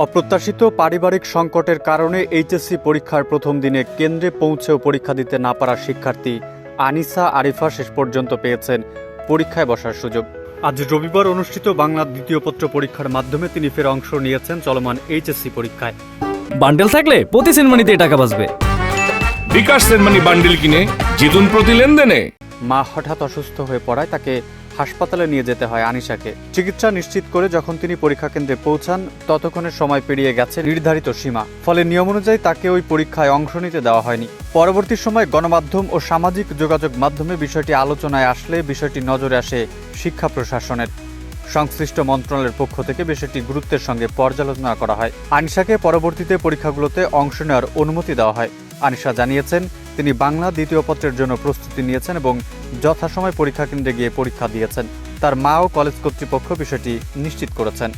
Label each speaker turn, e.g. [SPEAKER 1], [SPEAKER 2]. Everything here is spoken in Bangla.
[SPEAKER 1] অপ্রত্যাশিত পারিবারিক সংকটের কারণে এইচএসসি পরীক্ষার প্রথম দিনে কেন্দ্রে পৌঁছেও পরীক্ষা দিতে না পারা শিক্ষার্থী আনিসা আরিফা শেষ পর্যন্ত পেয়েছেন পরীক্ষায় বসার সুযোগ। আজ রবিবার অনুষ্ঠিত বাংলা দ্বিতীয় পত্র পরীক্ষার মাধ্যমে তিনি ফের অংশ নিয়েছেন চলমান এইচএসসি পরীক্ষায়।
[SPEAKER 2] বান্ডেল থাকলে প্রতি সেনমানিতে টাকা বাঁচবে।
[SPEAKER 3] বিকাশ সেনমানি বান্ডেল কিনে জিতুন প্রতি লেনদেনে।
[SPEAKER 1] মা হঠাৎ অসুস্থ হয়ে পড়ায় তাকে হাসপাতালে নিয়ে যেতে হয় আনিশাকে। চিকিৎসা নিশ্চিত করে যখন তিনি পরীক্ষা কেন্দ্রে পৌঁছান ততক্ষণের সময় পেরিয়ে গেছে নির্ধারিত সীমা। ফলে নিয়ম অনুযায়ী তাকে ওই পরীক্ষায় অংশ নিতে দেওয়া হয়নি। পরবর্তী সময় গণমাধ্যম ও সামাজিক যোগাযোগ মাধ্যমে বিষয়টি আলোচনায় আসলে বিষয়টি নজরে আসে শিক্ষা প্রশাসনের। সংশ্লিষ্ট মন্ত্রণালয়ের পক্ষ থেকে বিষয়টি গুরুত্বের সঙ্গে পর্যালোচনা করা হয়। আনিশাকে পরবর্তীতে পরীক্ষাগুলোতে অংশ নেওয়ার অনুমতি দেওয়া হয়। আনিশা জানিয়েছেন তিনি বাংলা দ্বিতীয় পত্রের জন্য প্রস্তুতি নিয়েছেন এবং যথাসময় পরীক্ষা কেন্দ্রে গিয়ে পরীক্ষা দিয়েছেন। তার মা ও কলেজ কর্তৃপক্ষ বিষয়টি নিশ্চিত করেছেন।